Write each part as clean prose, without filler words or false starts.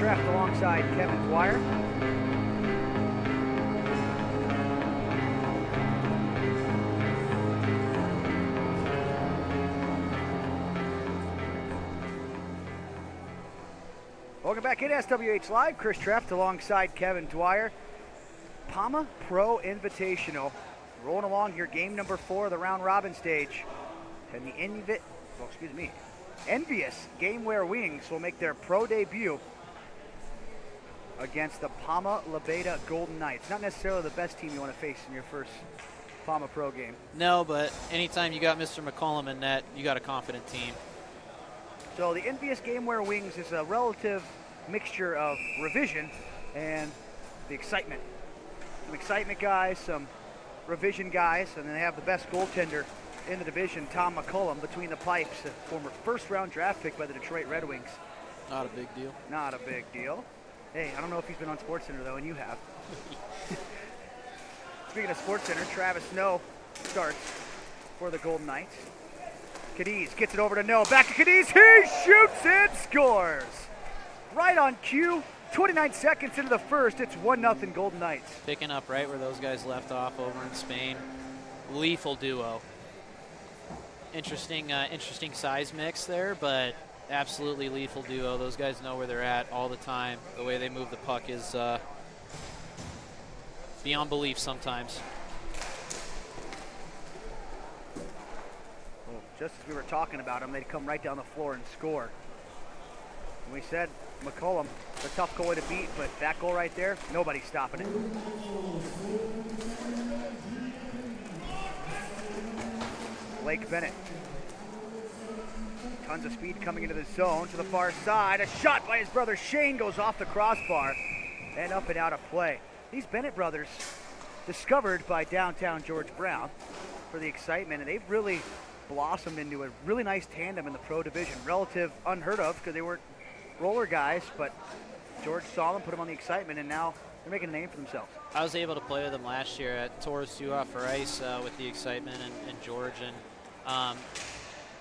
Treff alongside Kevin Dwyer. Welcome back in SWH Live. Chris Treff alongside Kevin Dwyer. Pama Pro Invitational. Rolling along here, game number 4 of the round robin stage. And the Envious Gamewear Wings will make their pro debut against the Pama Labeda Golden Knights. Not necessarily the best team you want to face in your first Pama Pro game. No, but anytime you got Mr. McCollum in net, you got a confident team. So the Envious Gamewear Wings is a relative mixture of revision and the excitement. Some excitement guys, some revision guys, and then they have the best goaltender in the division, Tom McCollum, between the pipes, a former first-round draft pick by the Detroit Red Wings. Not a big deal. Not a big deal. Hey, I don't know if he's been on SportsCenter, though, and you have. Speaking of SportsCenter, Travis Noe starts for the Golden Knights. Cadiz gets it over to Noe. Back to Cadiz. He shoots and scores. Right on cue. 29 seconds into the first. It's 1-0 Golden Knights. Picking up right where those guys left off over in Spain. Lethal duo. Interesting size mix there, but absolutely lethal duo. Those guys know where they're at all the time. The way they move the puck is beyond belief sometimes. Well, just as we were talking about them, they'd come right down the floor and score. And we said McCollum, a tough goalie to beat, but that goal right there, nobody's stopping it. Blake Bennett. Tons of speed coming into the zone to the far side. A shot by his brother Shane goes off the crossbar and up and out of play. These Bennett brothers, discovered by downtown George Brown for the excitement, and they've really blossomed into a really nice tandem in the pro division. Relative unheard of because they weren't roller guys, but George saw them, put them on the excitement, and now they're making a name for themselves. I was able to play with them last year at Torres 2 off for ice with the excitement and George, and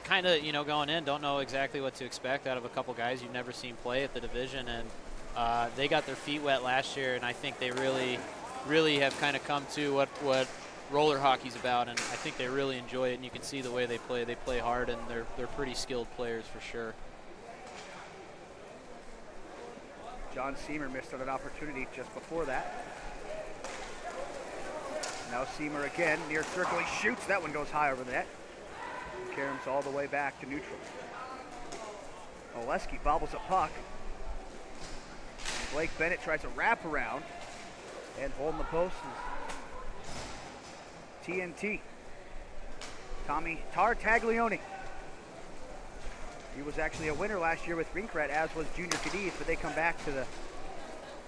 kind of, going in, don't know exactly what to expect out of a couple guys you've never seen play at the division, and they got their feet wet last year, and I think they really have kind of come to what roller hockey's about, and I think they really enjoy it, and you can see the way they play. They play hard, and they're pretty skilled players for sure. John Seymour missed on an opportunity just before that. Now Seymour again, near circle, he shoots. That one goes high over the net. Karams all the way back to neutral. Oleski bobbles a puck. Blake Bennett tries a wraparound, and holding the post is TNT. Tommy Tartaglione. He was actually a winner last year with Rinkrat, as was Junior Cadiz, but they come back to the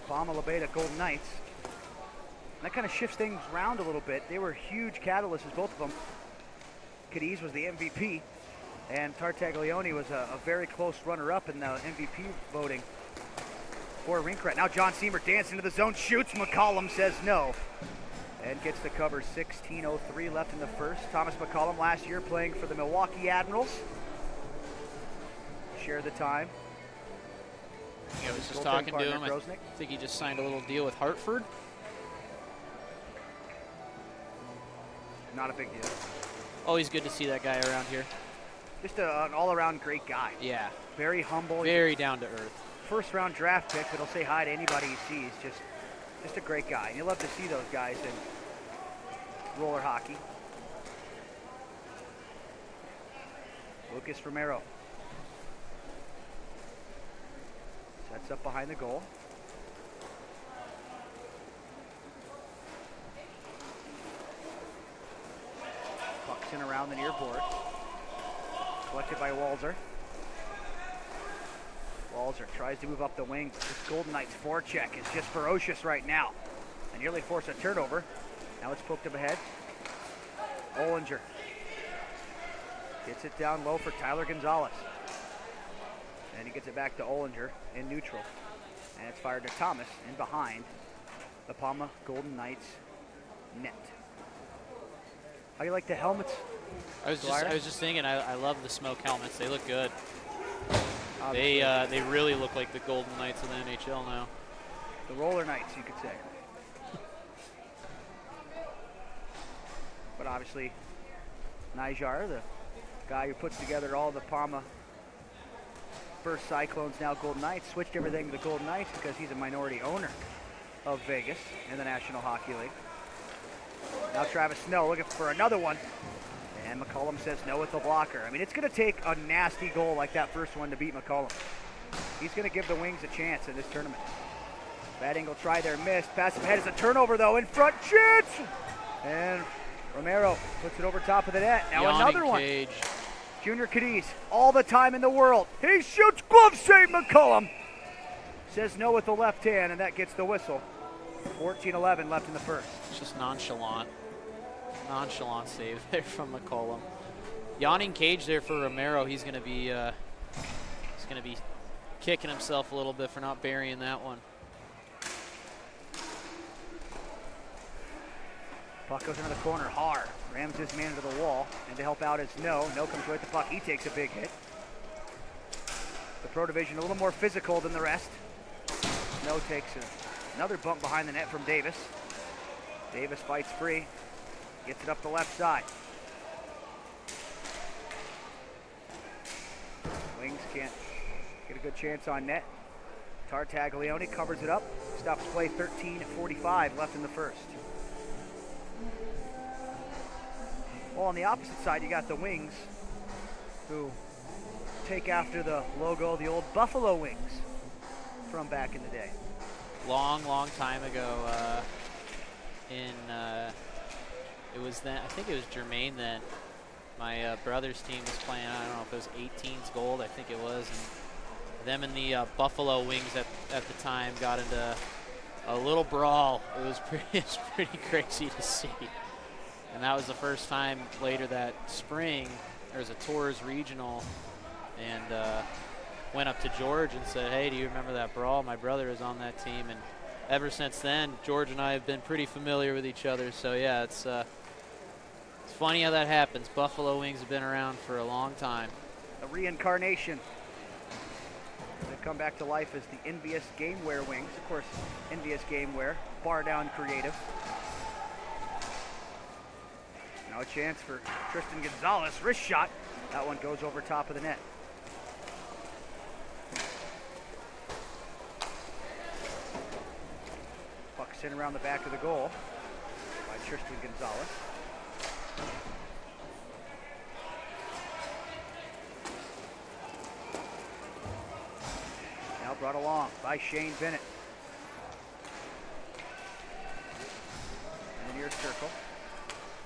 Pama Labeda Golden Knights. And that kind of shifts things around a little bit. They were huge catalysts, both of them. Cadiz was the MVP, and Tartaglione was a very close runner-up in the MVP voting for Rinkrat. Now John Seymour dancing into the zone, shoots. McCollum says no, and gets the cover. 16:03 left in the first. Thomas McCollum last year playing for the Milwaukee Admirals. Share the time. I was just talking to him. I think he just signed a little deal with Hartford. Not a big deal. Always good to see that guy around here. Just an all-around great guy. Yeah. Very humble. Very down to earth. First-round draft pick that'll say hi to anybody he sees. Just a great guy. And you love to see those guys in roller hockey. Lucas Romero. Sets up behind the goal. Pucks in around the near board. Collected by Walzer. Walzer tries to move up the wing. This Golden Knights forecheck is just ferocious right now. And nearly forced a turnover. Now it's poked up ahead. Ollinger gets it down low for Tyler Gonzalez. And he gets it back to Ollinger in neutral. And it's fired to Thomas in behind the Pama Golden Knights net. How do you like the helmets? I was just thinking, I love the smoke helmets. They look good. They really look like the Golden Knights of the NHL now. The Roller Knights, you could say. But obviously, Nijar, the guy who puts together all the Pama first Cyclones, now Golden Knights, switched everything to the Golden Knights because he's a minority owner of Vegas in the National Hockey League. Now Travis Snow looking for another one. And McCollum says no with the blocker. I mean, it's going to take a nasty goal like that first one to beat McCollum. He's going to give the Wings a chance in this tournament. Bad angle try there, missed. Pass ahead is a turnover, though. In front, chance! And Romero puts it over top of the net. Now another one. Cage. Junior Cadiz, all the time in the world. He shoots, glove save, McCollum. Says no with the left hand, and that gets the whistle. 14-11 left in the first. It's just nonchalant. Nonchalant save there from McCollum. Yawning cage there for Romero. He's going to be kicking himself a little bit for not burying that one. Puck goes into the corner hard. Rams his man into the wall, and to help out is No. No comes right at the puck. He takes a big hit. The Pro Division a little more physical than the rest. No takes another bump behind the net from Davis. Davis fights free. Gets it up the left side. Wings can't get a good chance on net. Tartaglione covers it up. Stops play. 13:45 left in the first. Well, on the opposite side, you got the Wings, who take after the logo, the old Buffalo Wings from back in the day. Long time ago. It was then. I think it was Jermaine then. My brother's team was playing. I don't know if it was 18's gold. I think it was. And them and the Buffalo Wings at the time got into a little brawl. It was pretty crazy to see. And that was the first time later that spring. There was a Tours regional, and went up to George and said, "Hey, do you remember that brawl? My brother is on that team." And ever since then, George and I have been pretty familiar with each other. So yeah, it's funny how that happens. Buffalo Wings have been around for a long time. A reincarnation. They come back to life as the Envious Gamewear Wings. Of course, Envious Gamewear, bar down creative. Now a chance for Tristan Gonzalez. Wrist shot. That one goes over top of the net. Puck sent around the back of the goal by Tristan Gonzalez. Now brought along by Shane Bennett. In the near circle.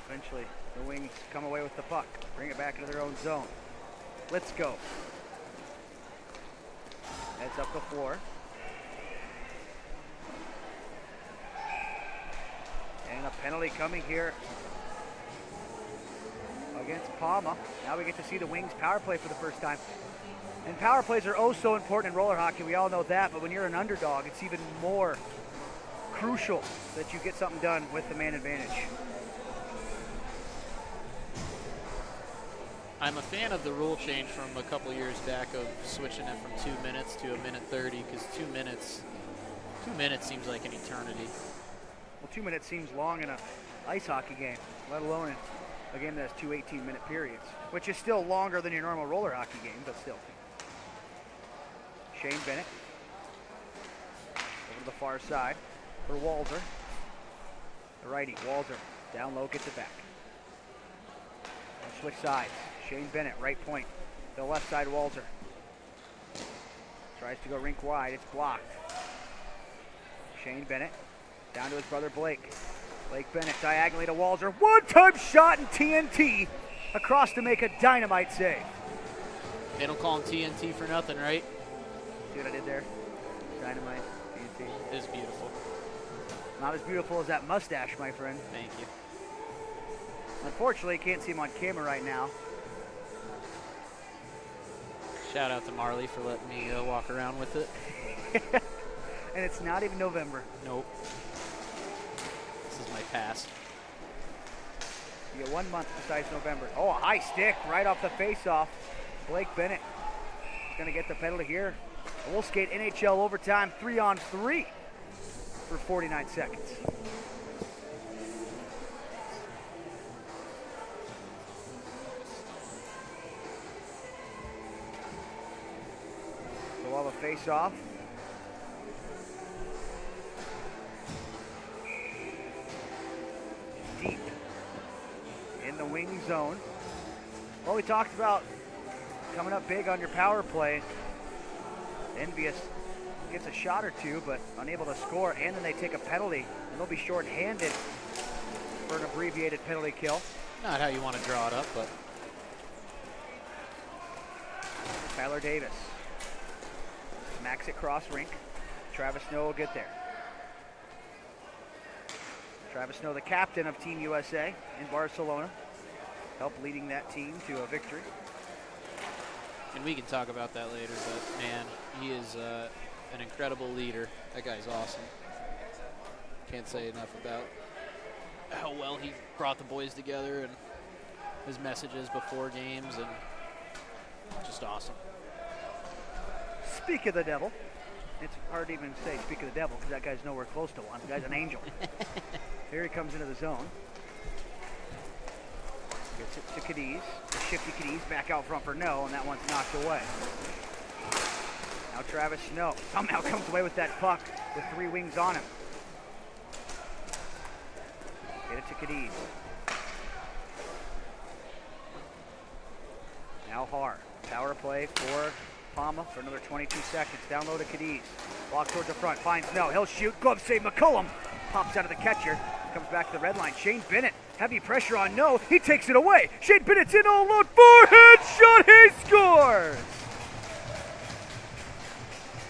Eventually, the Wings come away with the puck, bring it back into their own zone. Let's go. Heads up the floor. And a penalty coming here against Pama. Now we get to see the Wings power play for the first time. And power plays are oh so important in roller hockey. We all know that, but when you're an underdog, it's even more crucial that you get something done with the man advantage. I'm a fan of the rule change from a couple years back of switching it from 2 minutes to a minute 30, because 2 minutes seems like an eternity. Well, 2 minutes seems long in an ice hockey game, let alone in a game that has two 18-minute periods, which is still longer than your normal roller hockey game, but still. Shane Bennett over to the far side for Walzer. The righty, Walzer, down low, gets it back. Switch sides. Shane Bennett, right point. The left side, Walzer. Tries to go rink wide. It's blocked. Shane Bennett down to his brother Blake. Blake Bennett diagonally to Walzer. One-time shot and TNT across to make a dynamite save. They don't call him TNT for nothing, right? See what I did there? Dynamite, TNT. It is beautiful. Not as beautiful as that mustache, my friend. Thank you. Unfortunately, you can't see him on camera right now. Shout out to Marley for letting me walk around with it. And it's not even November. Nope. This is my pass. You get 1 month besides November. Oh, a high stick right off the face-off. Blake Bennett going to get the penalty here. And we'll skate NHL overtime 3-on-3 for 49 seconds. So we'll have a face-off. Deep in the wing zone. Well, we talked about coming up big on your power play. Envious gets a shot or two, but unable to score, and then they take a penalty, and they'll be short-handed for an abbreviated penalty kill. Not how you want to draw it up, but. Tyler Davis smacks it cross rink. Travis Snow will get there. Travis Snow, the captain of Team USA in Barcelona, helped leading that team to a victory. And we can talk about that later, but man, he is an incredible leader. That guy's awesome. Can't say enough about how well he brought the boys together and his messages before games, and just awesome. Speak of the devil. It's hard to even say speak of the devil because that guy's nowhere close to one. The guy's an angel. Here he comes into the zone. Gets it to Cadiz. The shifty Cadiz back out front for No, and that one's knocked away. Now Travis Snow somehow comes away with that puck with 3 wings on him. Get it to Cadiz. Now Har. Power play for Pama for another 22 seconds. Down low to Cadiz. Walk towards the front. Finds No. He'll shoot. Glove save. McCullum pops out of the catcher. Comes back to the red line. Shane Bennett. Heavy pressure on No. He takes it away. Shane Bennett's in all alone. Forehand shot. He scores.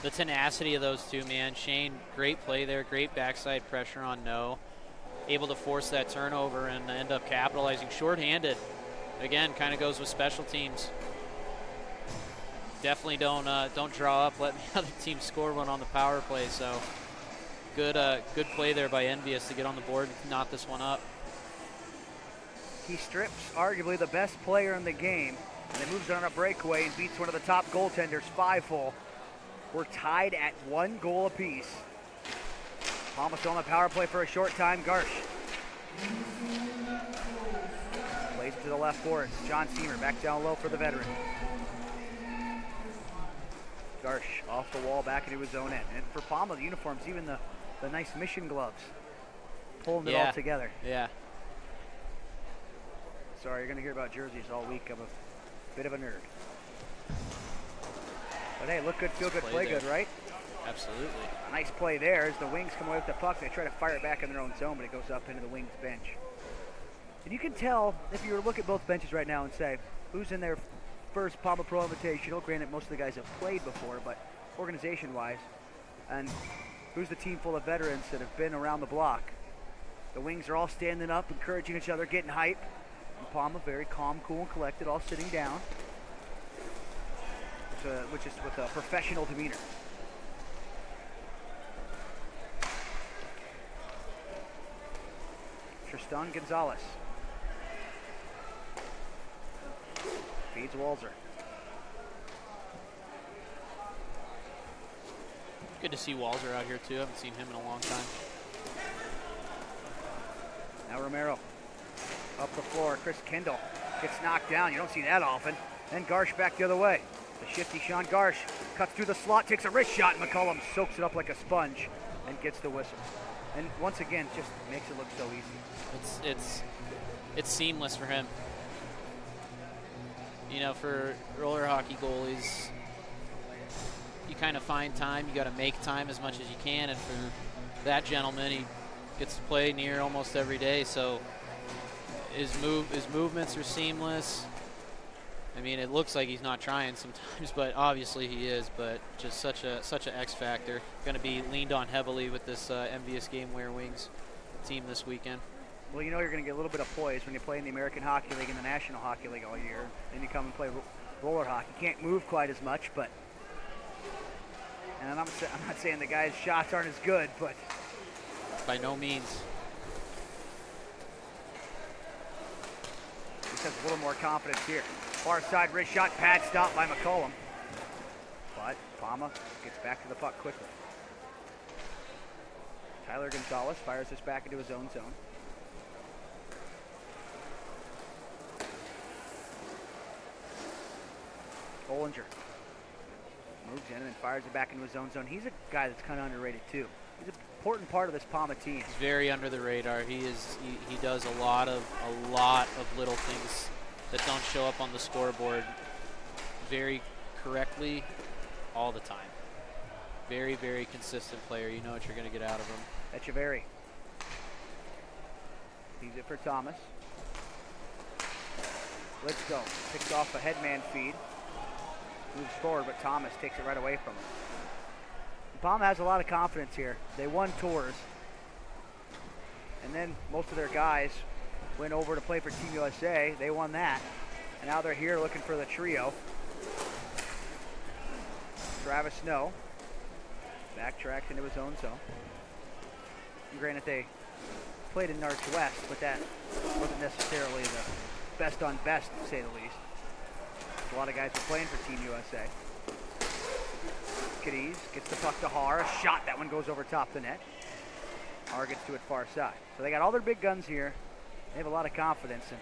The tenacity of those two, man. Shane, great play there. Great backside pressure on No. Able to force that turnover and end up capitalizing. Short-handed. Again, kind of goes with special teams. Definitely don't draw up. Let the other team score one on the power play. So good play there by Envious to get on the board and knot this one up. He strips arguably the best player in the game, and then moves on a breakaway and beats one of the top goaltenders 5-0. We're tied at 1 goal apiece. Almost on the power play for a short time. Garsh plays it to the left boards. John Seamer back down low for the veteran. Garsh off the wall back into his own end. And for Pama, the uniforms, even the nice mission gloves, pulling it all together. Yeah. Sorry, you're going to hear about jerseys all week. I'm a bit of a nerd. But hey, look good, feel good, play good, right? Absolutely. A nice play there as the Wings come away with the puck. They try to fire it back in their own zone, but it goes up into the Wings bench. And you can tell, if you were to look at both benches right now and say, who's in their first Pama Pro Invitational? Granted, most of the guys have played before, but organization-wise. And who's the team full of veterans that have been around the block? The Wings are all standing up, encouraging each other, getting hype. And Pama very calm, cool, and collected, all sitting down, which is with a professional demeanor. Tristan Gonzalez feeds Walzer. Good to see Walzer out here too. I haven't seen him in a long time. Now Romero up the floor. Chris Kendall gets knocked down. You don't see that often. Then Garsh back the other way. The shifty Sean Garsh cuts through the slot, takes a wrist shot, and McCullum soaks it up like a sponge and gets the whistle. And once again, just makes it look so easy. It's seamless for him. You know, for roller hockey goalies, you kind of find time. You got to make time as much as you can. And for that gentleman, he gets to play near almost every day. So his movements are seamless. I mean, it looks like he's not trying sometimes, but obviously he is. But just such an X factor. Going to be leaned on heavily with this Envious Gamewear Wings team this weekend. Well, you know you're going to get a little bit of poise when you play in the American Hockey League and the National Hockey League all year. Then you come and play roller hockey. You can't move quite as much, but and I'm not saying the guy's shots aren't as good, but by no means. Just has a little more confidence here. Far side wrist shot, pad stop by McCullum. But Pama gets back to the puck quickly. Tyler Gonzalez fires this back into his own zone. Bollinger moves in and then fires it back into his own zone. He's a guy that's kind of underrated too. He's an important part of this Pama team. He's very under the radar. He does a lot of little things that don't show up on the scoreboard very correctly all the time. Very, very consistent player. You know what you're going to get out of him. Echeverry. Leaves it for Thomas. Let's go. Picks off a headman feed. Moves forward, but Thomas takes it right away from him. Pama has a lot of confidence here. They won tours. And then most of their guys went over to play for Team USA. They won that. And now they're here looking for the trio. Travis Snow backtracks into his own zone. And granted, they played in Northwest, but that wasn't necessarily the best on best, to say the least. A lot of guys were playing for Team USA. Cadiz gets the puck to Har. A shot. That one goes over top the net. Har gets to it far side. So they got all their big guns here. They have a lot of confidence, and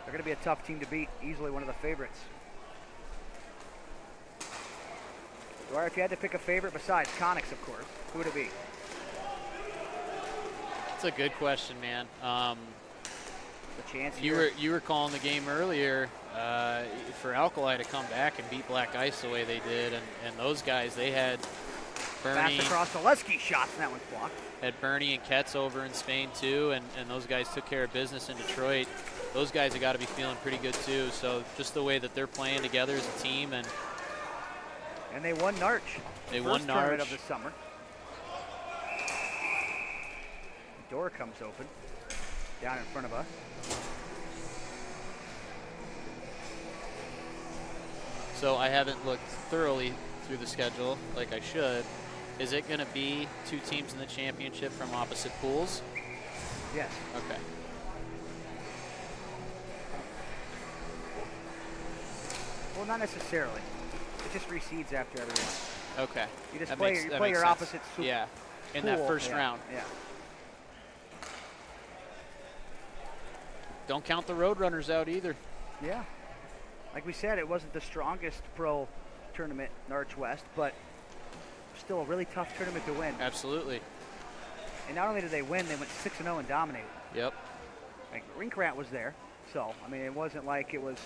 they're going to be a tough team to beat. Easily one of the favorites. Dwyer, if you had to pick a favorite besides Connick's, of course, who would it be? That's a good question, man. The chance you were calling the game earlier for Alkali to come back and beat Black Ice the way they did, and those guys, they had Bernie. Pass across Oleski shots, and that one's blocked. Had Bernie and Ketz over in Spain too, and those guys took care of business in Detroit. Those guys have got to be feeling pretty good too. So just the way that they're playing together as a team, and they won Narch. They won First tournament Narch of the summer. The door comes open down in front of us. So I haven't looked thoroughly through the schedule like I should. Is it going to be two teams in the championship from opposite pools? Yes. Okay. Well, not necessarily. It just reseeds after every one. Okay. You just play your opposite pool. Yeah, in that first round. Yeah. Don't count the Roadrunners out either. Yeah. Like we said, it wasn't the strongest pro tournament, Narch West, but still a really tough tournament to win. Absolutely. And not only did they win, they went 6-0 and dominated. Yep. Like, Rinkrat was there, so, I mean, it wasn't like it was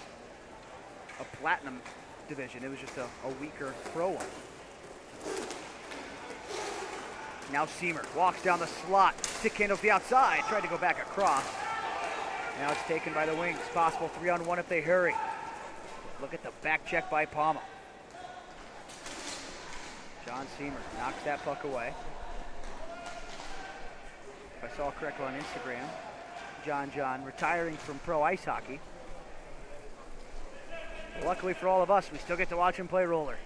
a platinum division. It was just a weaker pro one. Now Seamer walks down the slot. Stick handles the outside. Tried to go back across. Now it's taken by the wings. Possible 3-on-1 if they hurry. Look at the back check by Pama. John Seamer knocks that puck away. If I saw correctly on Instagram, John retiring from pro ice hockey. Luckily for all of us, we still get to watch him play roller.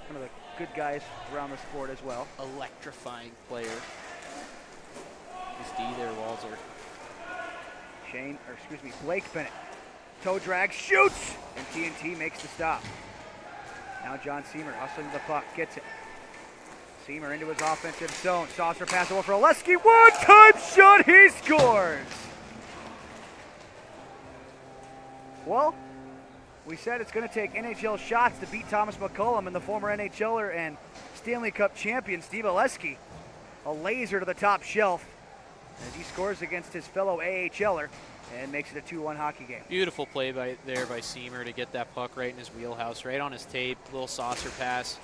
One of the good guys around the sport as well. Electrifying player. Is D there, Walzer? Blake Bennett. Toe drag, shoots! And TNT makes the stop. Now John Seamer hustling the puck, gets it. Seamer into his offensive zone. Saucer pass over for Oleski. One-time shot, he scores! Well, we said it's going to take NHL shots to beat Thomas McCullum and the former NHLer and Stanley Cup champion Steve Oleski. A laser to the top shelf as he scores against his fellow AHLer and makes it a 2-1 hockey game. Beautiful play by Seamer to get that puck right in his wheelhouse, right on his tape, little saucer pass.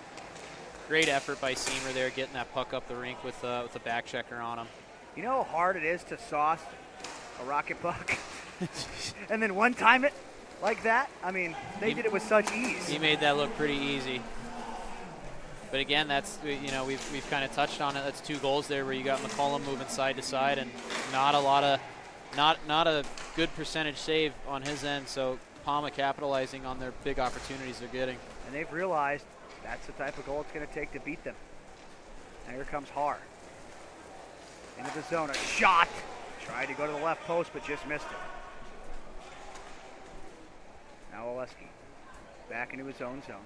Great effort by Seamer there, getting that puck up the rink with the back checker on him. You know how hard it is to sauce a rocket puck and then one-time it like that? I mean, they did it with such ease. He made that look pretty easy. But again, that's, you know, we've kind of touched on it. That's 2 goals there where you got McCollum moving side to side and not a good percentage save on his end. So Pama capitalizing on their big opportunities they're getting. And they've realized that's the type of goal it's going to take to beat them. And here comes Har. Into the zone, a shot. Tried to go to the left post, but just missed it. Now Oleski. Back into his own zone.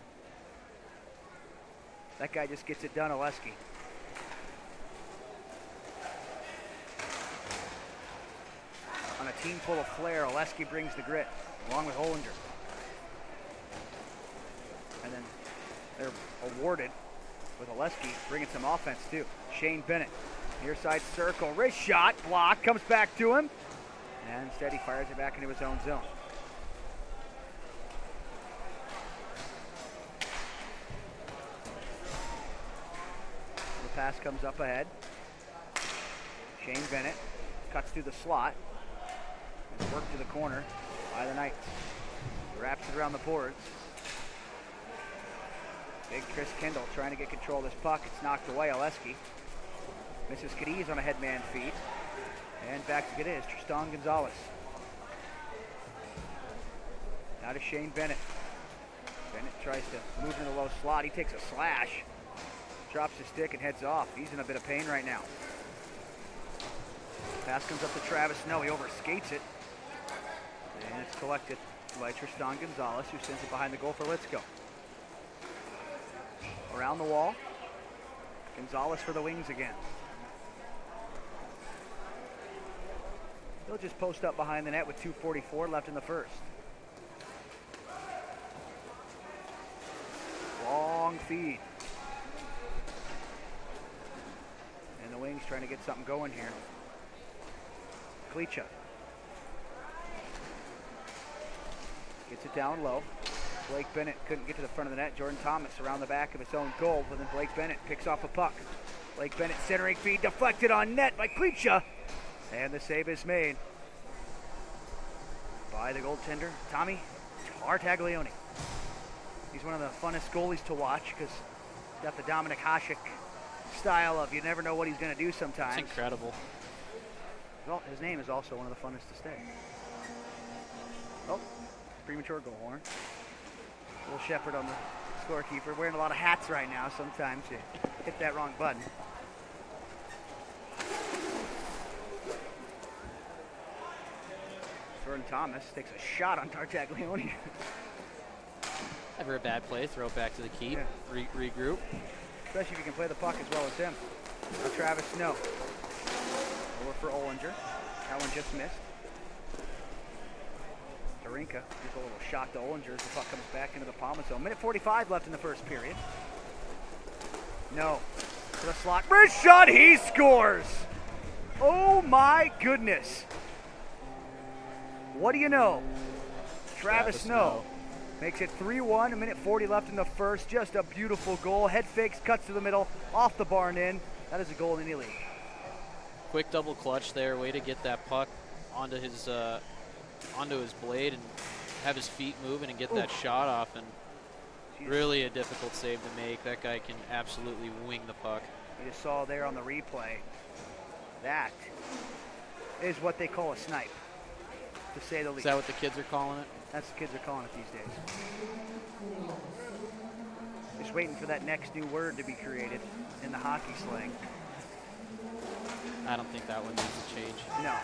That guy just gets it done, Oleski. On a team full of flair, Oleski brings the grit, along with Ollinger. And then they're awarded with Oleski bringing some offense too. Shane Bennett, near side circle, wrist shot, block, comes back to him. And instead he fires it back into his own zone. The pass comes up ahead. Shane Bennett cuts through the slot. And worked to the corner by the Knights. Wraps it around the boards. Big Chris Kendall trying to get control of this puck. It's knocked away. Oleski misses Cadiz on a headman feed. And back to Cadiz. Tristan Gonzalez. Now to Shane Bennett. Bennett tries to move in the low slot. He takes a slash. Drops his stick and heads off. He's in a bit of pain right now. Pass comes up to Travis Snow. He overskates it. And it's collected by Tristan Gonzalez, who sends it behind the goal for Litsko. Around the wall. Gonzalez for the Wings again. They'll just post up behind the net with 2:44 left in the first. Long feed. And the Wings trying to get something going here. Klecha gets it down low. Blake Bennett couldn't get to the front of the net. Jordan Thomas around the back of his own goal, but then Blake Bennett picks off a puck. Blake Bennett centering feed deflected on net by Klecha. And the save is made by the goaltender, Tommy Tartaglione. He's one of the funnest goalies to watch because he's got the Dominic Hasek style of you never know what he's going to do sometimes. It's incredible. Well, his name is also one of the funnest to stay. Oh, premature goal horn. Will Shepard on the scorekeeper. Wearing a lot of hats right now. Sometimes you hit that wrong button. Jordan Thomas takes a shot on Tartaglione. Never a bad play. Throw it back to the keep. Yeah. Regroup. Especially if you can play the puck as well as him. Now Travis Snow. Over for Ollinger. That one just missed. Darinka gives a little shot to Ollinger as the puck comes back into the Pama zone. Minute 45 left in the first period. No. To the slot. Wrist shot. He scores. Oh my goodness. What do you know? Travis Snow makes it 3-1. A minute 40 left in the first. Just a beautiful goal. Head fakes, cuts to the middle, off the bar and in. That is a goal in any league. Quick double clutch there. Way to get that puck onto his blade and have his feet moving and get that shot off. And really a difficult save to make. That guy can absolutely wing the puck. You just saw there on the replay. That is what they call a snipe, to say the least. Is that what the kids are calling it? That's what the kids are calling it these days. Just waiting for that next new word to be created in the hockey slang. I don't think that one needs to change. No.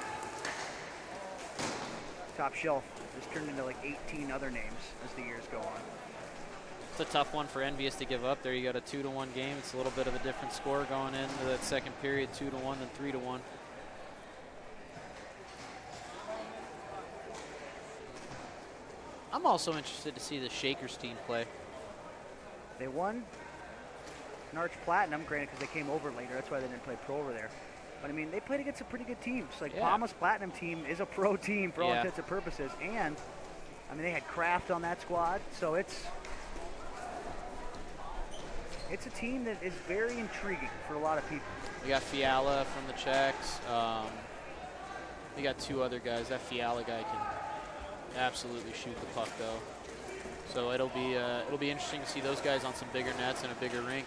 Top shelf just turned into like 18 other names as the years go on. It's a tough one for Envious to give up. There you got a 2-1 game. It's a little bit of a different score going into that second period, 2-1 then 3-1. I'm also interested to see the Shakers team play. They won Narch Platinum, granted because they came over later. That's why they didn't play pro over there. But I mean, they played against some pretty good teams. Like Pama's Platinum team is a pro team for all intents and purposes. And I mean, they had Kraft on that squad, so it's a team that is very intriguing for a lot of people. You got Fiala from the Czechs. You got two other guys. That Fiala guy can absolutely shoot the puck, though. So it'll be interesting to see those guys on some bigger nets and a bigger rink.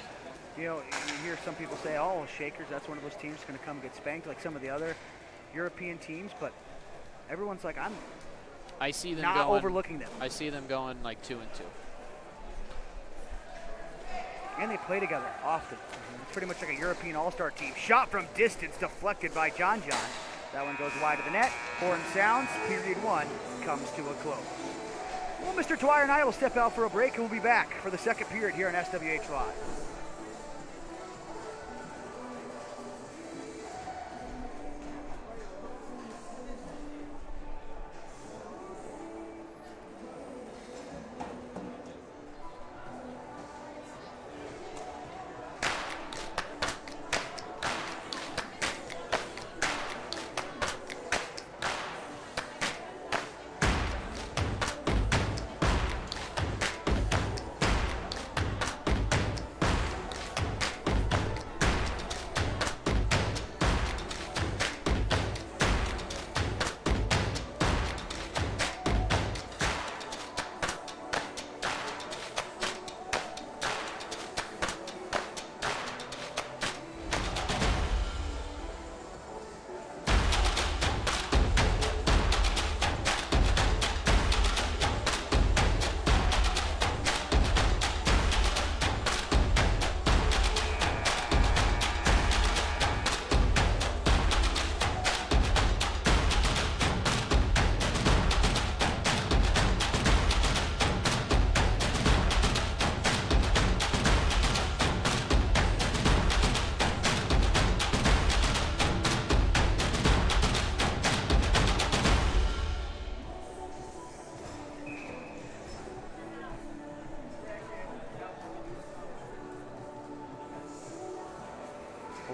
You know, you hear some people say, "Oh, Shakers, that's one of those teams going to come get spanked like some of the other European teams," but everyone's like, I see them not overlooking them. I see them going like 2-2. And they play together often. It's pretty much like a European all-star team. Shot from distance, deflected by John. That one goes wide of the net. Horn sounds. Period 1 comes to a close. Well, Mr. Dwyer and I will step out for a break, and we'll be back for the second period here on SWH Live.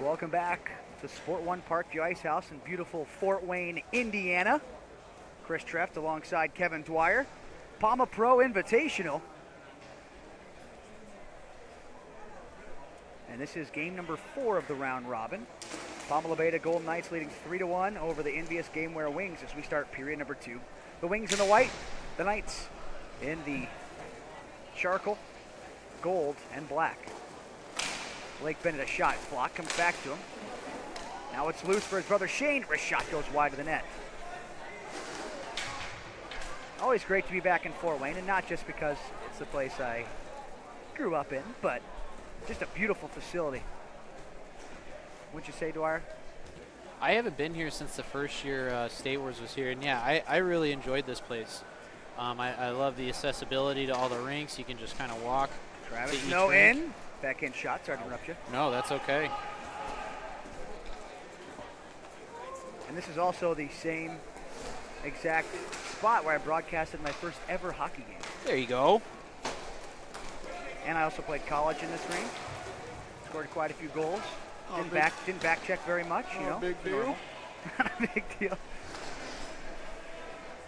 Welcome back to Sport One Parkview Ice House in beautiful Fort Wayne, Indiana. Chris Treft alongside Kevin Dwyer. Pama Pro Invitational. And this is game number 4 of the round robin. Pama Labeda Golden Knights leading 3-1 over the Envious Gamewear Wings as we start period number 2. The Wings in the white, the Knights in the charcoal, gold, and black. Blake Bennett, a shot. His block comes back to him. Now it's loose for his brother Shane. Wrist shot goes wide of the net. Always great to be back in Fort Wayne, and not just because it's the place I grew up in, but just a beautiful facility. Wouldn't you say, Dwyer? I haven't been here since the first year State Wars was here, and yeah, I really enjoyed this place. I love the accessibility to all the rinks. You can just kind of walk. Travis Snow in. Backhand shot. Sorry to interrupt you. No, that's okay. And this is also the same exact spot where I broadcasted my first ever hockey game. There you go. And I also played college in this rink. Scored quite a few goals. Didn't back check very much, you know. Big deal. Not a big deal.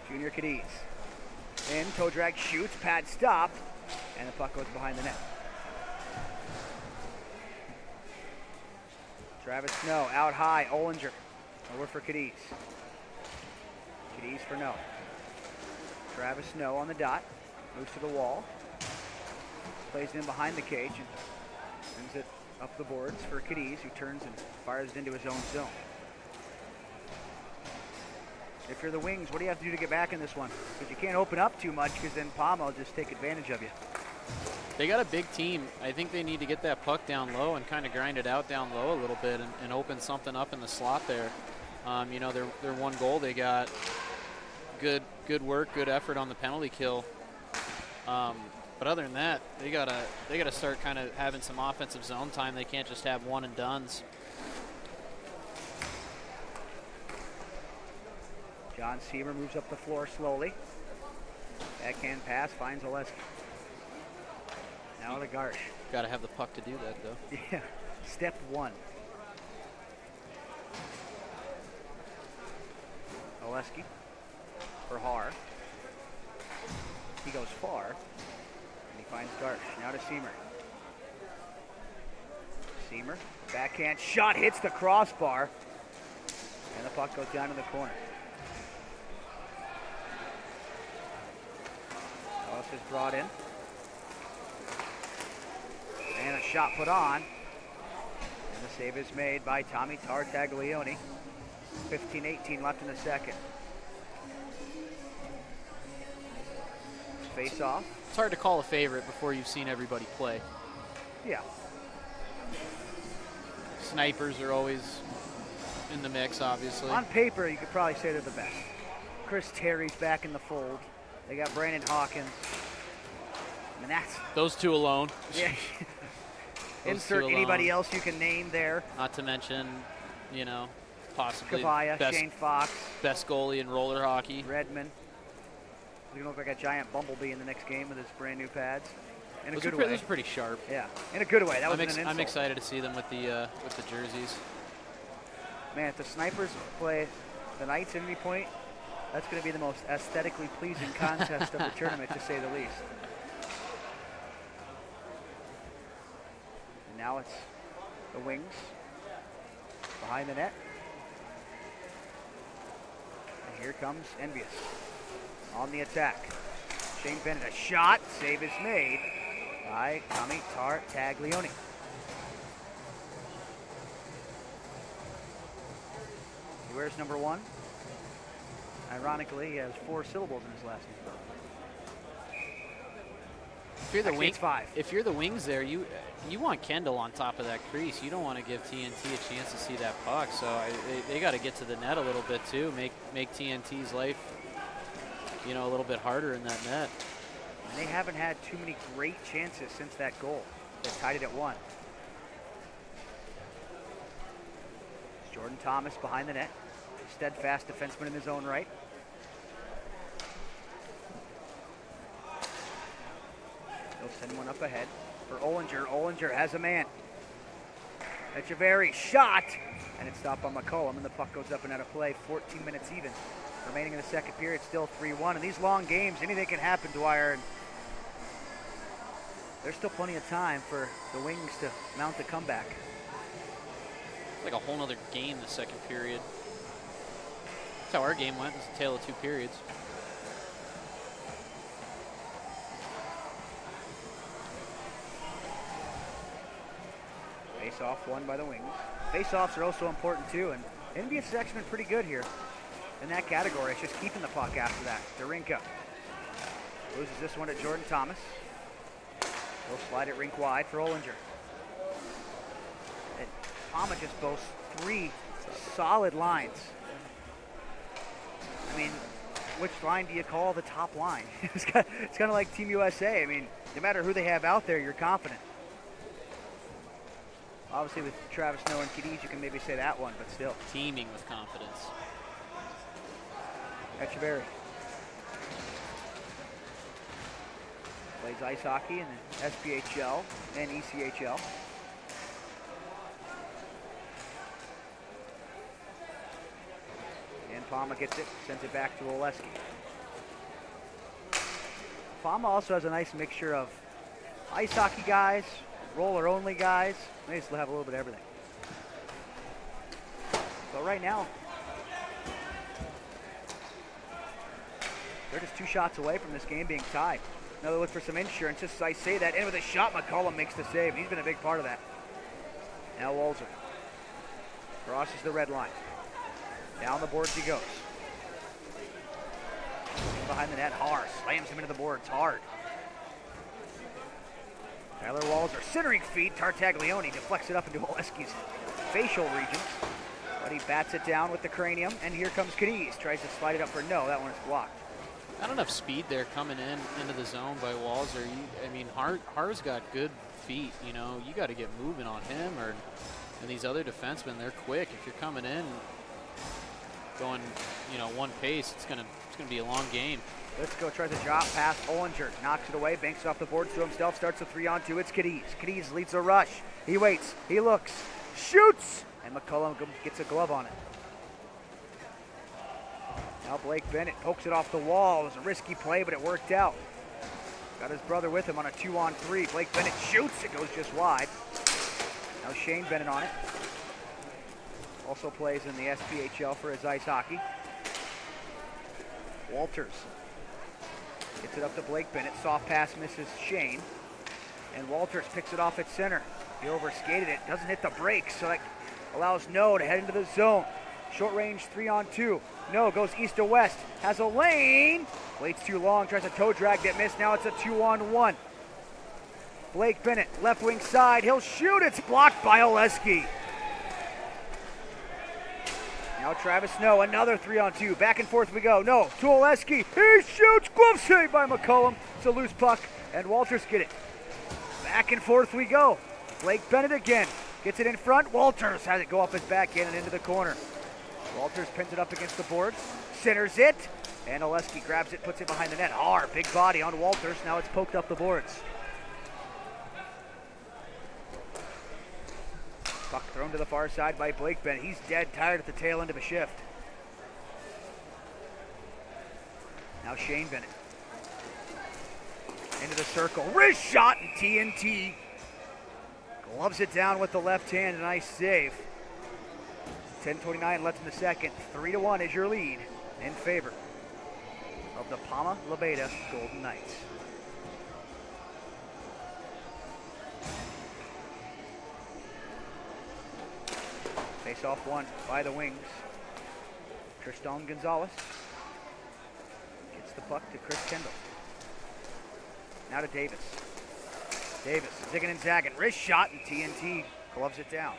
Junior Cadiz. In, toe drag, shoots, pad stop, and the puck goes behind the net. Travis Snow out high, Ollinger. Over for Cadiz. Cadiz for no. Travis Snow on the dot. Moves to the wall. Plays it in behind the cage and sends it up the boards for Cadiz, who turns and fires it into his own zone. If you're the Wings, what do you have to do to get back in this one? Because you can't open up too much, because then Pama will just take advantage of you. They got a big team. I think they need to get that puck down low and kind of grind it out down low a little bit and open something up in the slot there. You know, their one goal, they got good work, good effort on the penalty kill. But other than that, they gotta start kind of having some offensive zone time. They can't just have one and dones. John Seamer moves up the floor slowly. Backhand pass finds Oleski. Now to Garsh. Got to have the puck to do that, though. Yeah, step 1. Oleski for Haar. He goes far, and he finds Garsh. Now to Seamer. Seamer, backhand shot, hits the crossbar, and the puck goes down to the corner. Ellis is brought in. And a shot put on. And the save is made by Tommy Tartaglione. 15-18 left in the second. Face off. It's hard to call a favorite before you've seen everybody play. Yeah. Snipers are always in the mix, obviously. On paper, you could probably say they're the best. Chris Terry's back in the fold. They got Brandon Hawkins. I mean, that's those two alone. Yeah. Insert anybody else you can name there. Not to mention, you know, possibly Kavaya, Shane Fox. Best goalie in roller hockey. Redmond. He's going to look like a giant bumblebee in the next game with his brand new pads. In a good way. Those are pretty sharp. Yeah, in a good way. That was an insult. I'm excited to see them with the jerseys. Man, if the Snipers play the Knights at any point, that's going to be the most aesthetically pleasing contest of the tournament, to say the least. And now it's the Wings behind the net. And here comes Envious on the attack. Shane Bennett, a shot. Save is made by Tommy Tartaglione. He wears number 1. Ironically, he has 4 syllables in his last name. If you're the Wings there, you want Kendall on top of that crease. You don't want to give TNT a chance to see that puck. So they got to get to the net a little bit too. Make TNT's life, you know, a little bit harder in that net. And they haven't had too many great chances since that goal. They tied it at 1. It's Jordan Thomas behind the net. Steadfast defenseman in his own right. He'll send one up ahead for Ollinger. Ollinger has a man. Echeverry shot, and it's stopped by McCollum, and the puck goes up and out of play. 14 minutes even remaining in the second period, still 3-1. And these long games, anything can happen, Dwyer. And there's still plenty of time for the Wings to mount the comeback. It's like a whole nother game the second period. That's how our game went. It was a tale of 2 periods. Face-off won by the Wings. Face-offs are also important too, and Envious has actually been pretty good here in that category. It's just keeping the puck after that. Darinka loses this one to Jordan Thomas. He'll slide it rink wide for Ollinger. And Pama just boasts 3 solid lines. I mean, which line do you call the top line? It's kind of like Team USA. I mean, no matter who they have out there, you're confident. Obviously, with Travis Snow and Cadiz, you can maybe say that one, but still. Teeming with confidence. Echeverry plays ice hockey in the SPHL and ECHL. And Pama gets it, sends it back to Oleski. Pama also has a nice mixture of ice hockey guys, roller-only guys. They just have a little bit of everything. But right now, they're just 2 shots away from this game being tied. Now they look for some insurance. Just as I say that, in with a shot, McCollum makes the save. He's been a big part of that. Now Walzer crosses the red line. Down the boards he goes. In behind the net, Haar slams him into the boards hard. Tyler Walzer, centering feed. Tartaglione deflects it up into Oleski's facial region. But he bats it down with the cranium. And here comes Cadiz. Tries to slide it up for no. That one is blocked. Not enough speed there coming into the zone by Walzer. I mean, Har's got good feet. You know, you got to get moving on him and these other defensemen. They're quick. If you're coming in, going, you know, one pace, it's gonna be a long game. Let's go. Tries a drop pass. Ollinger knocks it away. Banks it off the boards to himself. Starts a 3-on-2. It's Cadiz. Cadiz leads a rush. He waits. He looks. Shoots. And McCullum gets a glove on it. Now Blake Bennett pokes it off the wall. It was a risky play, but it worked out. Got his brother with him on a 2-on-3. Blake Bennett shoots. It goes just wide. Now Shane Bennett on it. Also plays in the SPHL for his ice hockey. Walters gets it up to Blake Bennett. Soft pass misses Shane. And Walters picks it off at center. He overskated it. Doesn't hit the brakes, so that allows No to head into the zone. Short range 3-on-2. No goes east to west. Has a lane. Waits too long. Tries a toe drag that missed. Now it's a 2-on-1. Blake Bennett, left wing side. He'll shoot. It's blocked by Oleski. Now Travis Snow, another 3-on-2. Back and forth we go. No, to Oleski. He shoots. Glove save by McCollum. It's a loose puck, and Walters get it. Back and forth we go. Blake Bennett again. Gets it in front. Walters has it go off his backhand and into the corner. Walters pins it up against the boards. Centers it. And Oleski grabs it, puts it behind the net. Hard, big body on Walters. Now it's poked up the boards. Puck thrown to the far side by Blake Bennett. He's dead tired at the tail end of a shift. Now Shane Bennett. Into the circle. Wrist shot and TNT. Gloves it down with the left hand. A nice save. 10:29 left in the second. 3-1 is your lead in favor of the Pama Labeda Golden Knights. Face-off won by the Wings. Tristan Gonzalez gets the puck to Chris Kendall. Now to Davis. Davis zigging and zagging. Wrist shot and TNT gloves it down.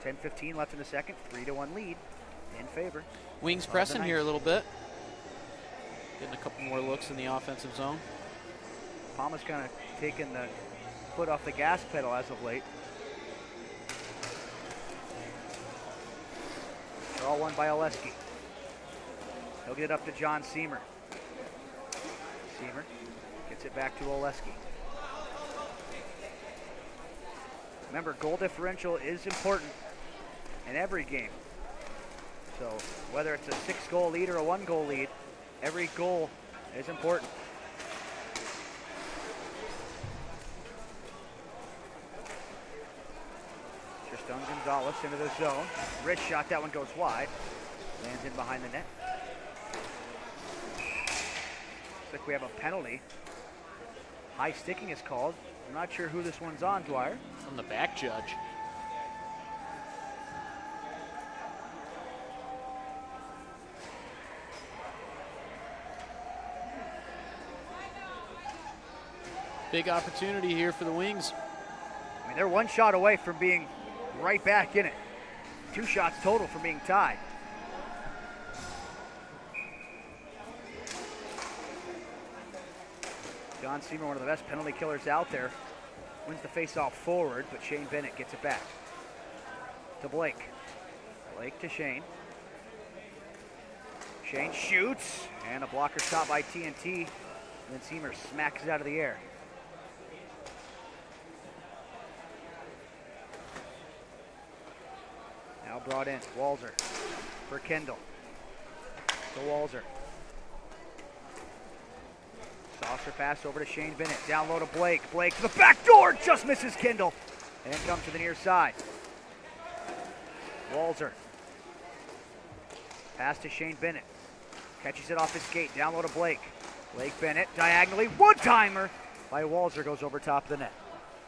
10:15 left in the second. 3-1 lead in favor. Wings pressing here a little bit. Getting a couple more looks in the offensive zone. Pama's kind of taken the foot off the gas pedal as of late. They're all won by Oleski. He'll get it up to John Seamer. Seamer gets it back to Oleski. Remember, goal differential is important in every game. So whether it's a 6-goal lead or a 1-goal lead, every goal is important. Tristan Gonzalez into the zone. Wrist shot, that one goes wide. Lands in behind the net. Looks like we have a penalty. High sticking is called. I'm not sure who this one's on, Dwyer. From the back judge. Big opportunity here for the Wings. I mean, they're one shot away from being right back in it. 2 shots total from being tied. John Seamer, one of the best penalty killers out there, wins the face-off forward, but Shane Bennett gets it back to Blake. Blake to Shane. Shane shoots, and a blocker shot by TNT, and then Seamer smacks it out of the air. Now brought in, Walzer for Kendall. To Walzer. Saucer pass over to Shane Bennett. Down low to Blake. Blake to the back door. Just misses Kendall. And comes to the near side. Walzer. Pass to Shane Bennett. Catches it off his skate. Down low to Blake. Blake Bennett diagonally. One-timer by Walzer goes over top of the net.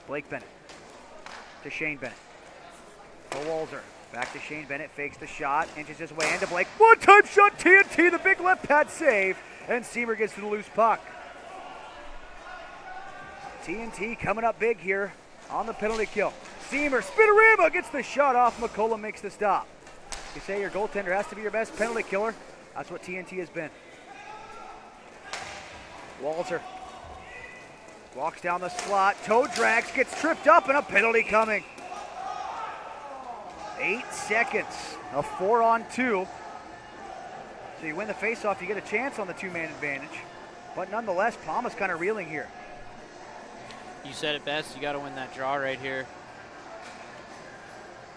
Blake Bennett to Shane Bennett. To Walzer. Back to Shane Bennett. Fakes the shot. Inches his way into Blake. One-time shot. TNT. The big left pad save. And Seamer gets to the loose puck. TNT coming up big here on the penalty kill. Seamer, Spinorama gets the shot off. McCollum makes the stop. You say your goaltender has to be your best penalty killer. That's what TNT has been. Walter walks down the slot. Toe drags, gets tripped up, and a penalty coming. 8 seconds. A 4-on-2. So you win the faceoff, you get a chance on the 2-man advantage. But nonetheless, Pama's kind of reeling here. You said it best. You got to win that draw right here.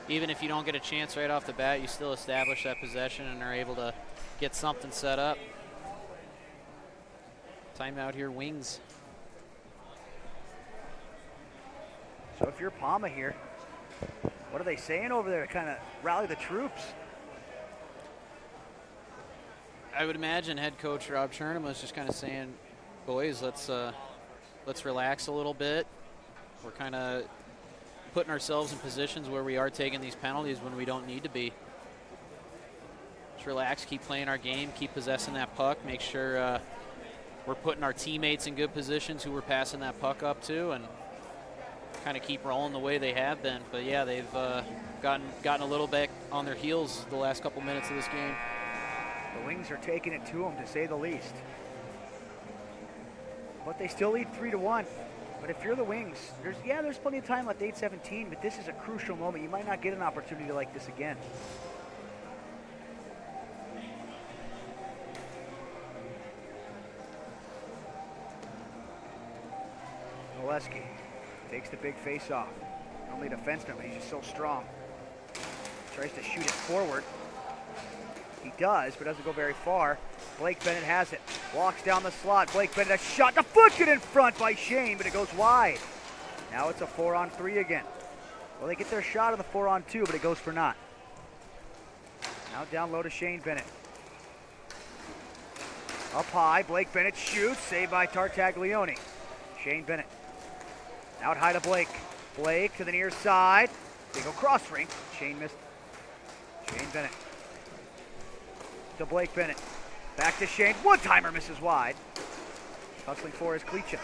Even if you don't get a chance right off the bat, you still establish that possession and are able to get something set up. Timeout here, Wings. So if you're Pama here, what are they saying over there to kind of rally the troops? I would imagine head coach Rob Chernham is just kind of saying, boys, let's relax a little bit. We're kind of putting ourselves in positions where we are taking these penalties when we don't need to be. Just relax, keep playing our game, keep possessing that puck, make sure we're putting our teammates in good positions who we're passing that puck up to, and kind of keep rolling the way they have been. But yeah, they've gotten a little back on their heels the last couple minutes of this game. The Wings are taking it to them, to say the least. But they still lead 3-1. But if you're the Wings, there's plenty of time left, 8-17, but this is a crucial moment. You might not get an opportunity like this again. Oleski takes the big face off. Only a defenseman, but he's just so strong. Tries to shoot it forward. He does, but doesn't go very far. Blake Bennett has it. Walks down the slot. Blake Bennett, a shot deflected in front by Shane, but it goes wide. Now it's a 4-on-3 again. Well, they get their shot on the 4-on-2, but it goes for naught. Now down low to Shane Bennett. Up high, Blake Bennett shoots, saved by Tartaglione. Shane Bennett. Out high to Blake. Blake to the near side. They go cross rink. Shane missed. Shane Bennett. To Blake Bennett. Back to Shane. One-timer misses wide. Hustling for is Kleecha.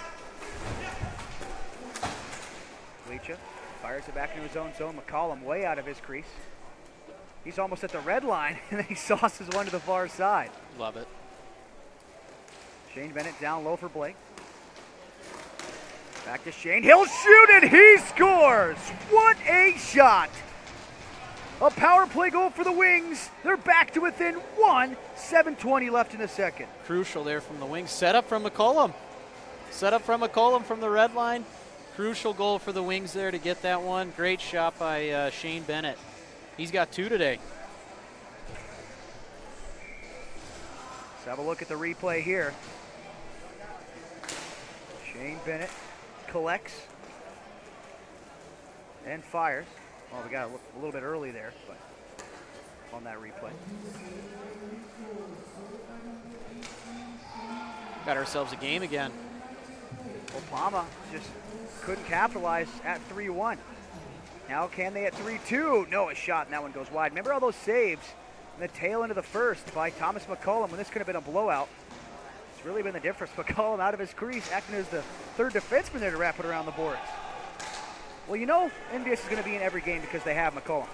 Kleecha fires it back into his own zone. McCollum way out of his crease. He's almost at the red line, and then he sauces one to the far side. Love it. Shane Bennett down low for Blake. Back to Shane. He'll shoot and he scores! What a shot! A power play goal for the Wings. They're back to within one. 7:20 left in the second. Crucial there from the Wings. Set up from McCollum. Set up from McCollum from the red line. Crucial goal for the Wings there to get that one. Great shot by Shane Bennett. He's got 2 today. Let's have a look at the replay here. Shane Bennett collects and fires. Well, we got a little bit early there, but on that replay. Got ourselves a game again. Well, Pama just couldn't capitalize at 3-1. Now can they at 3-2? No, a shot, and that one goes wide. Remember all those saves in the tail end of the first by Thomas McCollum when this could have been a blowout? It's really been the difference. McCollum out of his crease, acting as the third defenseman there to wrap it around the boards. Well, you know Envious is going to be in every game because they have McCollum.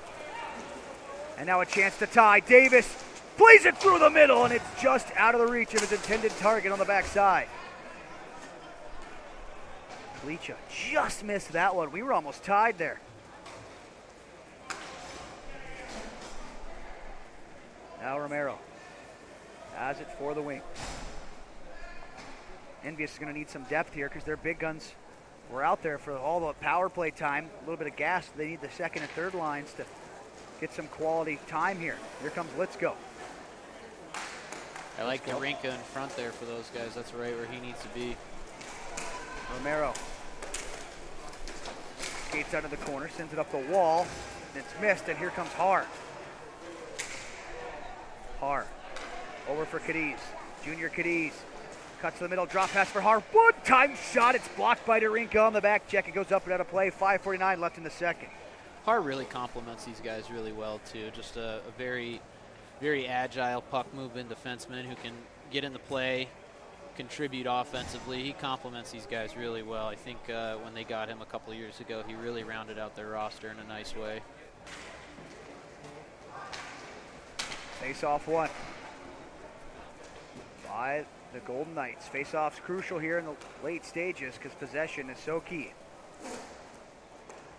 And now a chance to tie. Davis plays it through the middle, and it's just out of the reach of his intended target on the backside. Kleecha just missed that one. We were almost tied there. Now Romero has it for the Wings. Envious is going to need some depth here because their big guns were out there for all the power play time. A little bit of gas. They need the second and third lines to get some quality time here. Here comes Let's Go. I like Garinka in front there for those guys. That's right where he needs to be. Romero skates out of the corner, sends it up the wall. It's missed, and here comes Har. Har over for Cadiz. Junior Cadiz cuts to the middle, drop pass for Har. One-time shot. It's blocked by Garinka on the back check. It goes up and out of play. 5:49 left in the second. Har really complements these guys really well, too. Just a very, very agile puck-moving defenseman who can get in the play, contribute offensively. He complements these guys really well. I think when they got him a couple of years ago, he really rounded out their roster in a nice way. Face-off one by the Golden Knights. Face-off's crucial here in the late stages because possession is so key.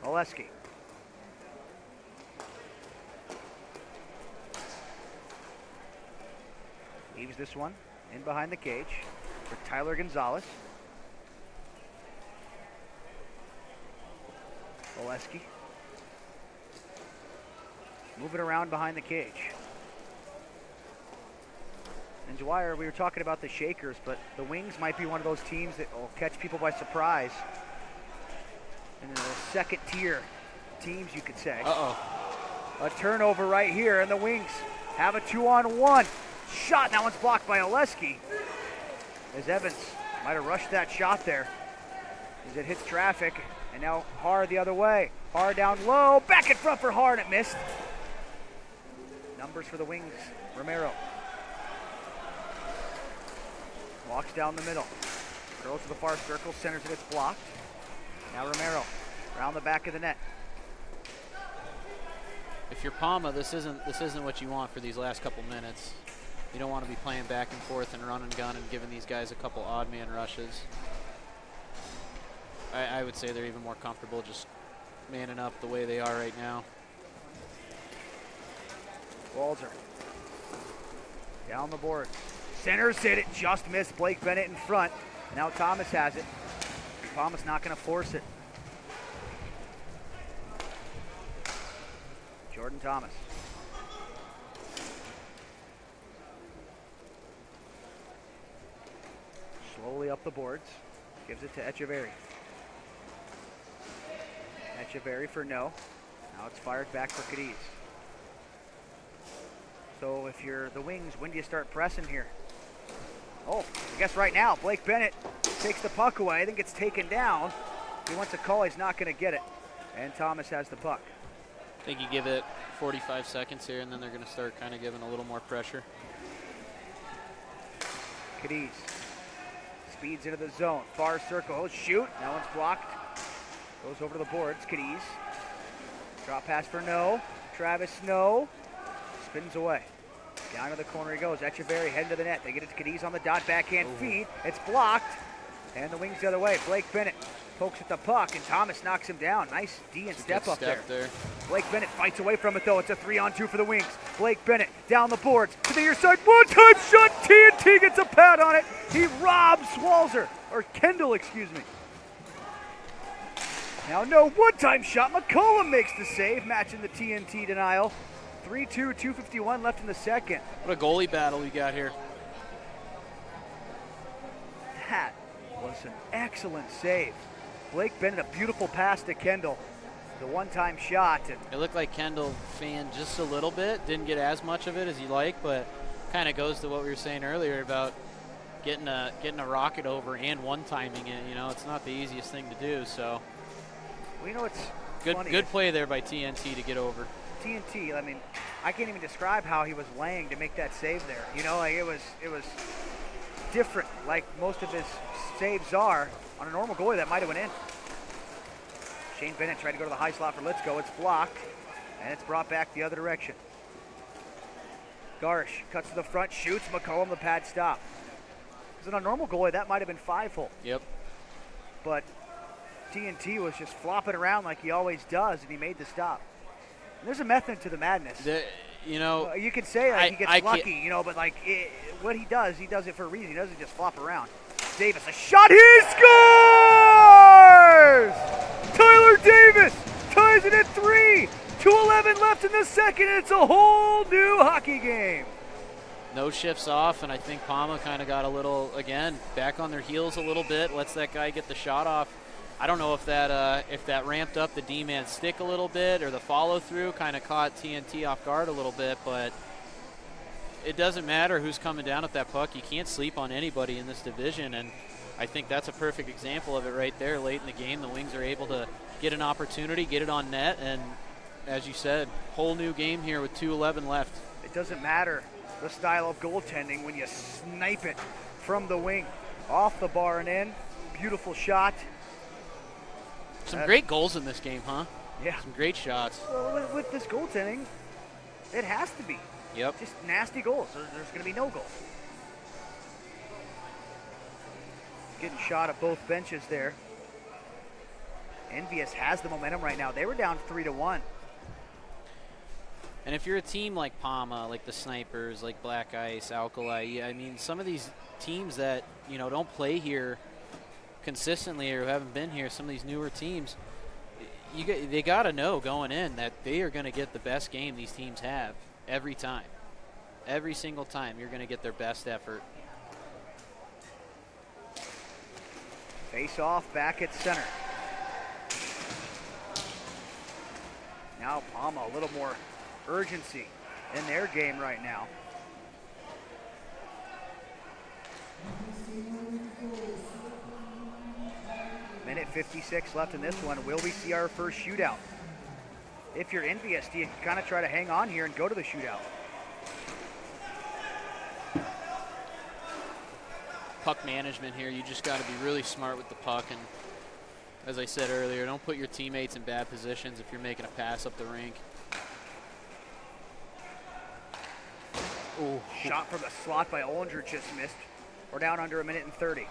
Oleski. Leaves this one in behind the cage for Tyler Gonzalez. Oleski. Moving around behind the cage. And Dwyer, we were talking about the Shakers, but the Wings might be one of those teams that will catch people by surprise. And the second tier teams, you could say. A turnover right here, and the Wings have a 2-on-1 shot. And that one's blocked by Oleski. As Evans might have rushed that shot there. As it hits traffic, and now Har the other way. Har down low, back in front for Har, and it missed. Numbers for the Wings, Romero. Walks down the middle. Curls to the far circle, centers it, it's blocked. Now Romero. around the back of the net. If you're Pama, this isn't what you want for these last couple minutes. You don't want to be playing back and forth and run and gun and giving these guys a couple odd man rushes. I would say they're even more comfortable just manning up the way they are right now. Walzer down the board. Centers hit it, just missed Blake Bennett in front. Now Thomas has it. Thomas not going to force it. Jordan Thomas. Slowly up the boards. Gives it to Echeverry. Echeverry for no. Now it's fired back for Cadiz. So if you're the Wings, when do you start pressing here? Oh, I guess right now. Blake Bennett takes the puck away. I think it's taken down. He wants a call. He's not going to get it. And Thomas has the puck. I think you give it 45 seconds here, and then they're going to start kind of giving a little more pressure. Cadiz speeds into the zone. Far circle. Oh, shoot. That one's blocked. Goes over to the boards. Cadiz. Drop pass for no. Travis no. Spins away. Down to the corner he goes. Echeverry heading to the net. They get it to Cadiz on the dot. Backhand feed. It's blocked. And the Wings the other way. Blake Bennett pokes at the puck, and Thomas knocks him down. Nice D and step up there. Blake Bennett fights away from it, though. It's a 3-on-2 for the Wings. Blake Bennett down the boards to the near side. One-time shot. TNT gets a pad on it. He robs Walzer. Or Kendall, excuse me. Now, no one-time shot. McCollum makes the save, matching the TNT denial. 3-2, 2:51 left in the second. What a goalie battle we got here. That was an excellent save. Blake Bennett, a beautiful pass to Kendall. The one-time shot. And it looked like Kendall fanned just a little bit. Didn't get as much of it as he liked, but kind of goes to what we were saying earlier about getting a rocket over and one-timing it. You know, it's not the easiest thing to do. So, well, you know, it's good play there by TNT to get over. TNT, I mean, I can't even describe how he was laying to make that save there. You know, like it was different, like most of his saves are. On a normal goalie, that might have went in. Shane Bennett tried to go to the high slot for Let's Go. It's blocked, and it's brought back the other direction. Garsh cuts to the front, shoots. McCollum, the pad stop. Because on a normal goalie, that might have been 5-hole. Yep. But TNT was just flopping around like he always does, and he made the stop. And there's a method to the madness. You can say he gets lucky, you know, but like what he does it for a reason. He doesn't just flop around. Davis, a shot, he scores! Tyler Davis ties it at 3. 2:11 left in the second, and it's a whole new hockey game. No shifts off, and I think Pama kind of got a little, again, back on their heels a little bit, lets that guy get the shot off. I don't know if that ramped up the D-man stick a little bit or the follow-through kind of caught TNT off guard a little bit, but it doesn't matter who's coming down at that puck. You can't sleep on anybody in this division, and I think that's a perfect example of it right there. Late in the game, the Wings are able to get an opportunity, get it on net, and as you said, whole new game here with 2:11 left. It doesn't matter the style of goaltending when you snipe it from the wing. Off the bar and in. Beautiful shot. Some great goals in this game, huh? Yeah. Some great shots. Well, with this goaltending, it has to be. Yep. Just nasty goals. There's going to be no goals. Getting shot at both benches there. Envious has the momentum right now. They were down 3-1. And if you're a team like Pama, like the Snipers, like Black Ice, Alkali, I mean, some of these teams that, don't play here consistently or haven't been here, some of these newer teams, they got to know going in that they are going to get the best game these teams have every time. Every single time you're going to get their best effort. Face off back at center. Now Pama, a little more urgency in their game right now. Minute 56 left in this one. Will we see our first shootout? If you're Envious, do you kind of try to hang on here and go to the shootout? Puck management here. You just got to be really smart with the puck and As I said earlier, don't put your teammates in bad positions if you're making a pass up the rink. Ooh. Shot from the slot by Ollinger just missed. We're down under 1:30.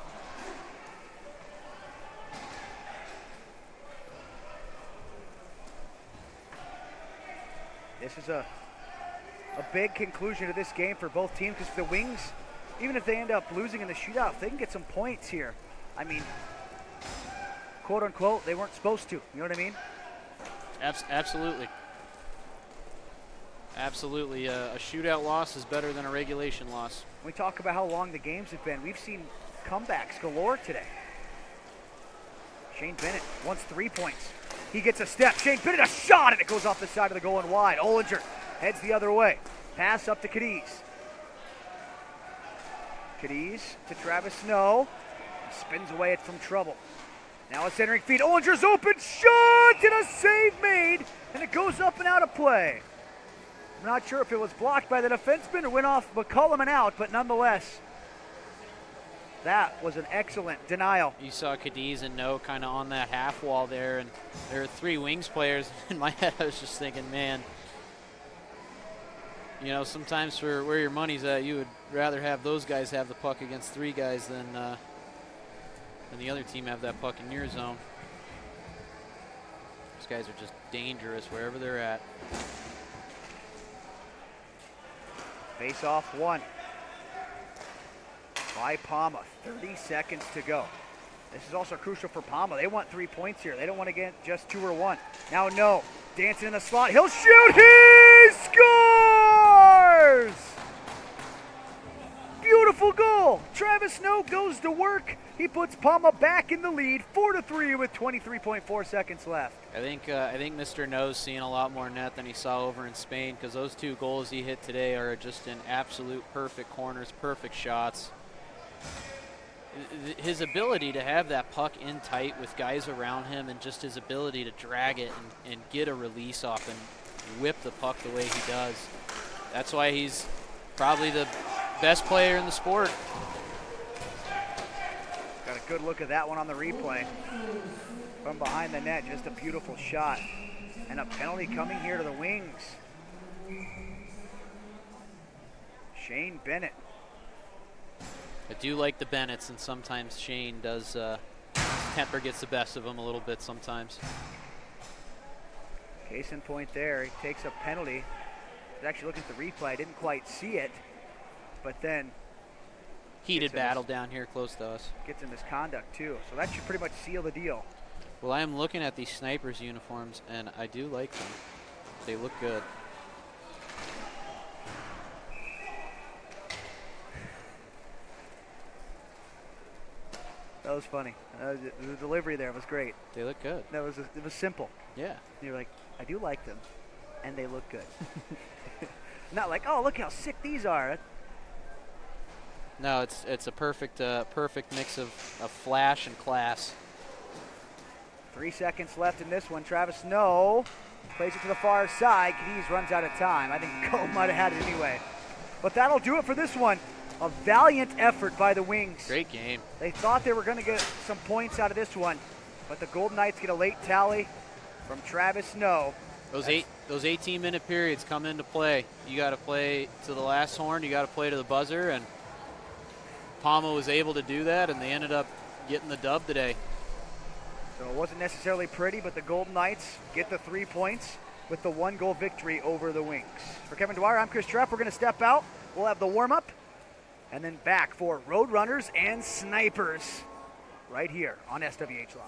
This is a big conclusion to this game for both teams, because the Wings, even if they end up losing in the shootout, they can get some points here. I mean, quote unquote, they weren't supposed to. You know what I mean? Absolutely. Absolutely. A shootout loss is better than a regulation loss. When we talk about how long the games have been, we've seen comebacks galore today. Shane Bennett wants 3 points. He gets a step. Shane Bennett, a shot, and it goes off the side of the goal and wide. Ollinger heads the other way. Pass up to Cadiz. Cadiz to Travis Snow. He spins away it from trouble. Now a centering feed. Ollinger's open. Shot and a save made. And it goes up and out of play. I'm not sure if it was blocked by the defenseman or went off McCullum and out, but nonetheless, that was an excellent denial. You saw Cadiz and No kind of on that half wall there, and there were 3 Wings players. In my head, I was just thinking, man, you know, sometimes for where your money's at, you would rather have those guys have the puck against 3 guys than the other team have that puck in your zone. Those guys are just dangerous wherever they're at. Face off 1 by Pama. 30 seconds to go. This is also crucial for Pama. They want 3 points here. They don't want to get just 2 or 1. Now No, dancing in the slot. He'll shoot. He scores! Beautiful goal. Travis Snow goes to work. He puts Pama back in the lead, 4-3 with 23.4 seconds left. I think Mr. No's seeing a lot more net than he saw over in Spain, because those 2 goals he hit today are just in absolute perfect corners, perfect shots. His ability to have that puck in tight with guys around him, and just his ability to drag it and get a release off and whip the puck the way he does. That's why he's probably the best player in the sport. Got a good look at that one on the replay. From behind the net, just a beautiful shot. And a penalty coming here to the Wings. Shane Bennett. I do like the Bennetts, and sometimes Shane does, temper gets the best of him a little bit sometimes. Case in point there, he takes a penalty. I was actually looking at the replay, I didn't quite see it, but then heated battle down here close to us. Gets in misconduct too, so that should pretty much seal the deal. Well, I am looking at these Snipers uniforms, and I do like them. They look good. That was funny. The delivery there was great. They look good. It was simple. Yeah. You're like, I do like them, and they look good. Not like, oh, look how sick these are. No, it's a perfect mix of flash and class. 3 seconds left in this one. Travis Snow plays it to the far side. Cadiz runs out of time. I think Go might have had it anyway. But that'll do it for this one. A valiant effort by the Wings. Great game. They thought they were going to get some points out of this one, but the Golden Knights get a late tally from Travis Snow. Those 18-minute periods come into play. You got to play to the last horn. You got to play to the buzzer, and Pama was able to do that, and they ended up getting the dub today. So it wasn't necessarily pretty, but the Golden Knights get the 3 points with the 1-goal victory over the Wings. For Kevin Dwyer, I'm Chris Trepp. We're going to step out. We'll have the warm-up, and then back for Roadrunners and Snipers right here on SWH Live.